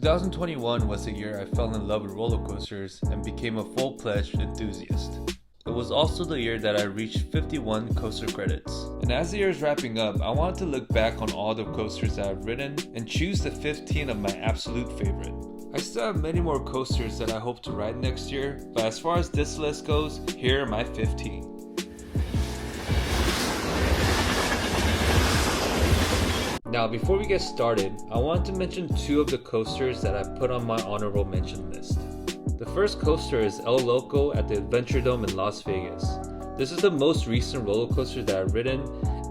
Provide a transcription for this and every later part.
2021 was the year I fell in love with roller coasters and became a full-fledged enthusiast. It was also the year that I reached 51 coaster credits. And as the year is wrapping up, I wanted to look back on all the coasters that I've ridden and choose the 15 of my absolute favorite. I still have many more coasters that I hope to ride next year, but as far as this list goes, here are my 15. Now, before we get started, I wanted to mention two of the coasters that I put on my honorable mention list. The first coaster is El Loco at the Adventure Dome in Las Vegas. This is the most recent roller coaster that I've ridden,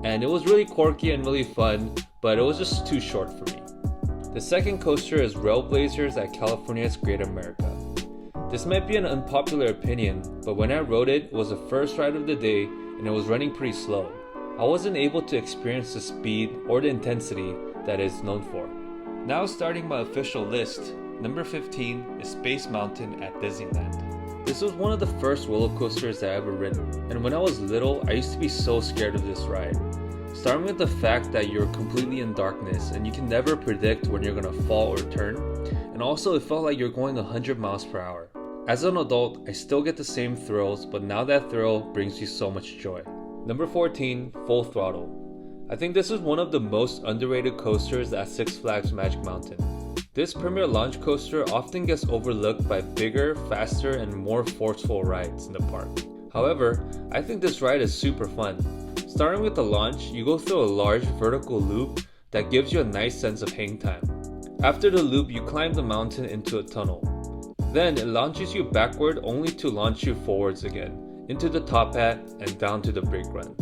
and it was really quirky and really fun, but it was just too short for me. The second coaster is Railblazers at California's Great America. This might be an unpopular opinion, but when I rode it, it was the first ride of the day and it was running pretty slow. I wasn't able to experience the speed or the intensity that it is known for. Now starting my official list, number 15 is Space Mountain at Disneyland. This was one of the first roller coasters that I ever ridden, and when I was little, I used to be so scared of this ride. Starting with the fact that you're completely in darkness and you can never predict when you're gonna fall or turn, and also it felt like you're going 100 miles per hour. As an adult, I still get the same thrills, but now that thrill brings you so much joy. Number 14, Full Throttle. I think this is one of the most underrated coasters at Six Flags Magic Mountain. This premier launch coaster often gets overlooked by bigger, faster, and more forceful rides in the park. However, I think this ride is super fun. Starting with the launch, you go through a large vertical loop that gives you a nice sense of hang time. After the loop, you climb the mountain into a tunnel. Then it launches you backward only to launch you forwards again, into the top hat and down to the brake run.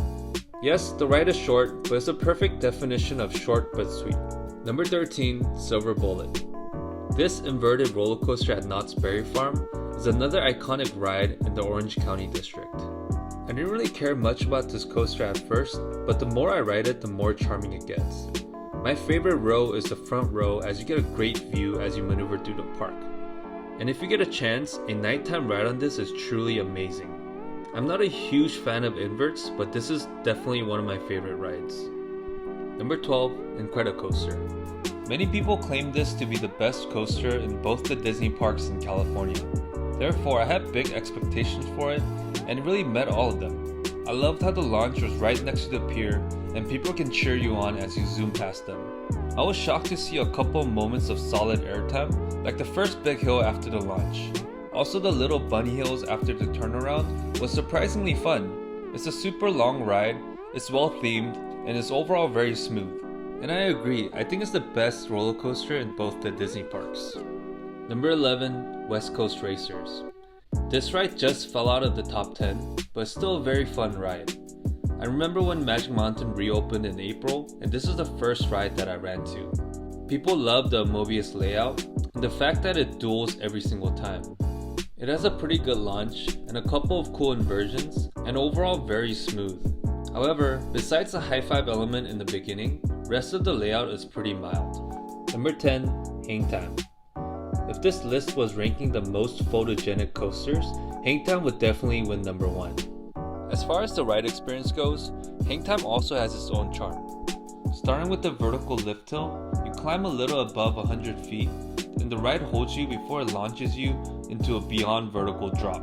Yes, the ride is short, but it's a perfect definition of short but sweet. Number 13, Silver Bullet. This inverted roller coaster at Knott's Berry Farm is another iconic ride in the Orange County district. I didn't really care much about this coaster at first, but the more I ride it, the more charming it gets. My favorite row is the front row as you get a great view as you maneuver through the park. And if you get a chance, a nighttime ride on this is truly amazing. I'm not a huge fan of inverts, but this is definitely one of my favorite rides. Number 12, Incredicoaster. Many people claim this to be the best coaster in both the Disney parks in California. Therefore, I had big expectations for it, and it really met all of them. I loved how the launch was right next to the pier, and people can cheer you on as you zoom past them. I was shocked to see a couple moments of solid airtime, like the first big hill after the launch. Also, the little bunny hills after the turnaround was surprisingly fun. It's a super long ride, it's well themed, and it's overall very smooth. And I agree, I think it's the best roller coaster in both the Disney parks. Number 11, West Coast Racers. This ride just fell out of the top 10, but it's still a very fun ride. I remember when Magic Mountain reopened in April, and this is the first ride that I ran to. People love the Mobius layout, and the fact that it duels every single time. It has a pretty good launch, and a couple of cool inversions, and overall very smooth. However, besides the high five element in the beginning, rest of the layout is pretty mild. Number 10, Hang Time. If this list was ranking the most photogenic coasters, Hang Time would definitely win number 1. As far as the ride experience goes, Hang Time also has its own charm. Starting with the vertical lift hill, you climb a little above 100 feet, and the ride holds you before it launches you into a beyond vertical drop.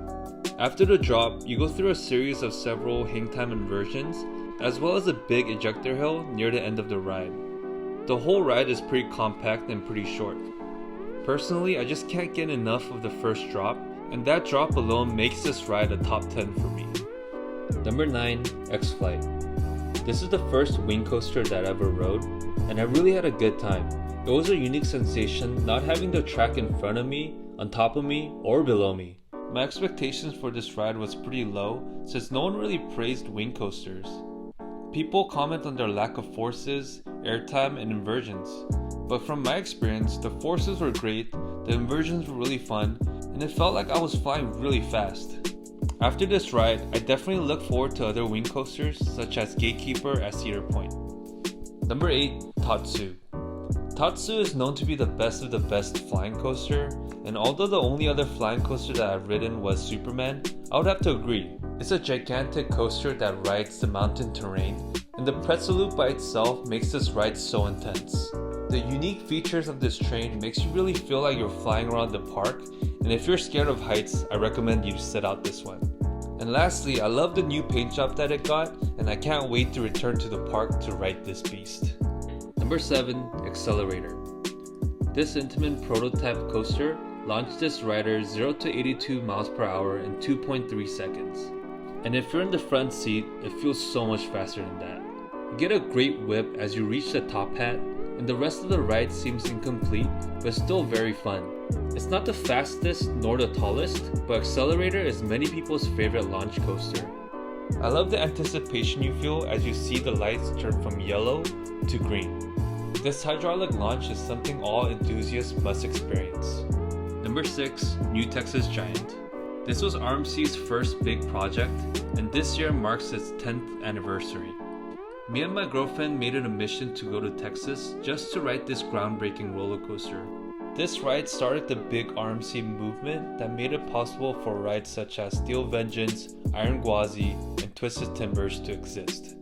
After the drop, you go through a series of several hang time inversions, as well as a big ejector hill near the end of the ride. The whole ride is pretty compact and pretty short. Personally, I just can't get enough of the first drop, and that drop alone makes this ride a top 10 for me. Number 9, X-Flight. This is the first wing coaster that I ever rode, and I really had a good time. It was a unique sensation not having the track in front of me, on top of me, or below me. My expectations for this ride was pretty low since no one really praised wing coasters. People comment on their lack of forces, airtime, and inversions. But from my experience, the forces were great, the inversions were really fun, and it felt like I was flying really fast. After this ride, I definitely look forward to other wing coasters such as Gatekeeper at Cedar Point. Number 8, Tatsu. Tatsu is known to be the best of the best flying coaster, and although the only other flying coaster that I've ridden was Superman, I would have to agree. It's a gigantic coaster that rides the mountain terrain, and the pretzel loop by itself makes this ride so intense. The unique features of this train makes you really feel like you're flying around the park, and if you're scared of heights, I recommend you sit out this one. And lastly, I love the new paint job that it got, and I can't wait to return to the park to ride this beast. Number 7, Accelerator. This intimate prototype coaster launched its rider 0 to 82 miles per hour in 2.3 seconds. And if you're in the front seat, it feels so much faster than that. You get a great whip as you reach the top hat, and the rest of the ride seems incomplete, but still very fun. It's not the fastest nor the tallest, but Accelerator is many people's favorite launch coaster. I love the anticipation you feel as you see the lights turn from yellow to green. This hydraulic launch is something all enthusiasts must experience. Number 6, New Texas Giant. This was RMC's first big project, and this year marks its 10th anniversary. Me and my girlfriend made it a mission to go to Texas just to ride this groundbreaking roller coaster. This ride started the big RMC movement that made it possible for rides such as Steel Vengeance, Iron Gwazi, and Twisted Timbers to exist.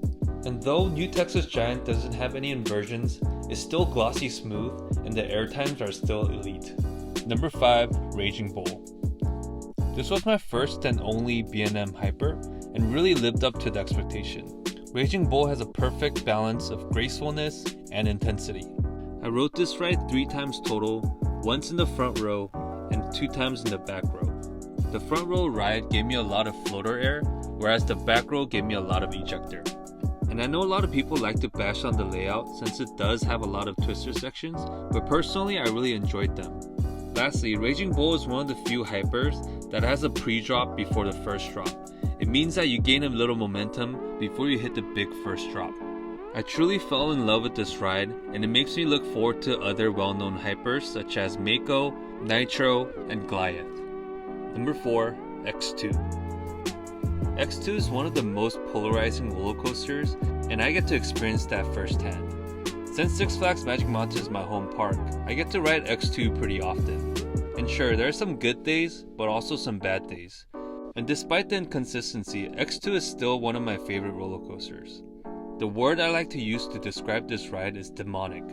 And though New Texas Giant doesn't have any inversions, it's still glossy smooth, and the air times are still elite. Number 5, Raging Bull. This was my first and only B&M Hyper, and really lived up to the expectation. Raging Bull has a perfect balance of gracefulness and intensity. I rode this ride 3 times total, once in the front row and 2 times in the back row. The front row ride gave me a lot of floater air, whereas the back row gave me a lot of ejector. And I know a lot of people like to bash on the layout since it does have a lot of twister sections, but personally I really enjoyed them. Lastly, Raging Bull is one of the few hypers that has a pre-drop before the first drop. It means that you gain a little momentum before you hit the big first drop. I truly fell in love with this ride, and it makes me look forward to other well-known hypers such as Mako, Nitro, and Goliath. Number 4, X2. X2 is one of the most polarizing roller coasters, and I get to experience that firsthand. Since Six Flags Magic Mountain is my home park, I get to ride X2 pretty often. And sure, there are some good days, but also some bad days. And despite the inconsistency, X2 is still one of my favorite roller coasters. The word I like to use to describe this ride is demonic.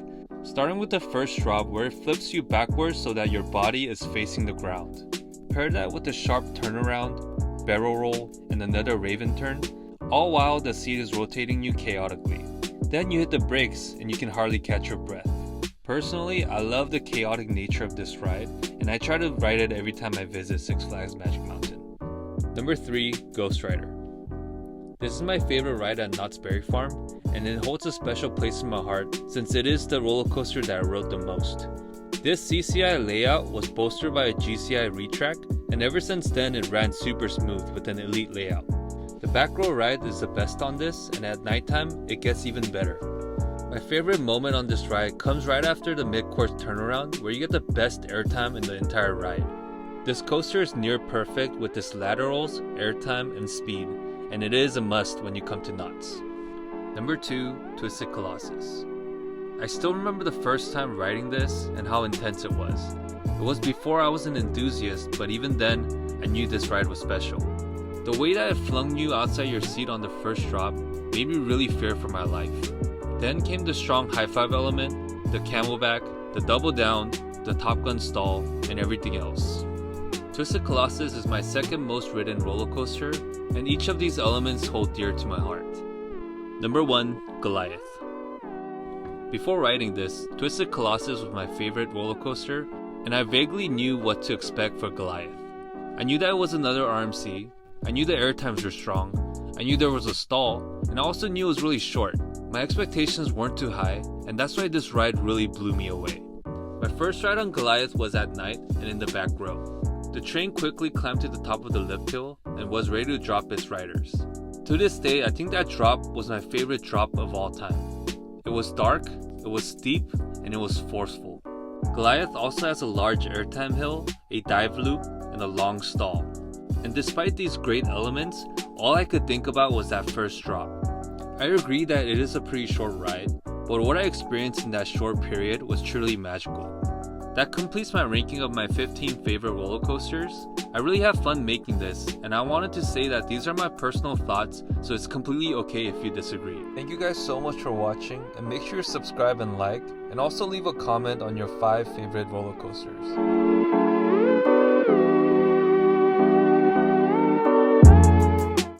Starting with the first drop where it flips you backwards so that your body is facing the ground. Pair that with a sharp turnaround, barrel roll, and another Raven turn, all while the seat is rotating you chaotically. Then you hit the brakes and you can hardly catch your breath. Personally, I love the chaotic nature of this ride, and I try to ride it every time I visit Six Flags Magic Mountain. Number 3, Ghost Rider. This is my favorite ride at Knott's Berry Farm, and it holds a special place in my heart since it is the roller coaster that I rode the most. This CCI layout was bolstered by a GCI retrack, and ever since then it ran super smooth with an elite layout. The back row ride is the best on this, and at nighttime it gets even better. My favorite moment on this ride comes right after the mid-course turnaround where you get the best airtime in the entire ride. This coaster is near perfect with its laterals, airtime, and speed, and it is a must when you come to Knott's. Number 2, Twisted Colossus. I still remember the first time riding this and how intense it was. It was before I was an enthusiast, but even then, I knew this ride was special. The way that it flung you outside your seat on the first drop made me really fear for my life. Then came the strong high five element, the camelback, the double down, the Top Gun stall, and everything else. Twisted Colossus is my second most ridden roller coaster, and each of these elements hold dear to my heart. Number 1, Goliath. Before riding this, Twisted Colossus was my favorite roller coaster, and I vaguely knew what to expect for Goliath. I knew that it was another RMC, I knew the air times were strong, I knew there was a stall, and I also knew it was really short. My expectations weren't too high, and that's why this ride really blew me away. My first ride on Goliath was at night and in the back row. The train quickly climbed to the top of the lift hill and was ready to drop its riders. To this day, I think that drop was my favorite drop of all time. It was dark, it was steep, and it was forceful. Goliath also has a large airtime hill, a dive loop, and a long stall. And despite these great elements, all I could think about was that first drop. I agree that it is a pretty short ride, but what I experienced in that short period was truly magical. That completes my ranking of my 15 favorite roller coasters. I I really have fun making this, and I wanted to say that these are my personal thoughts, so it's completely okay if you disagree. Thank you guys so much for watching, and make sure to subscribe and like, and also leave a comment on your 5 favorite roller coasters.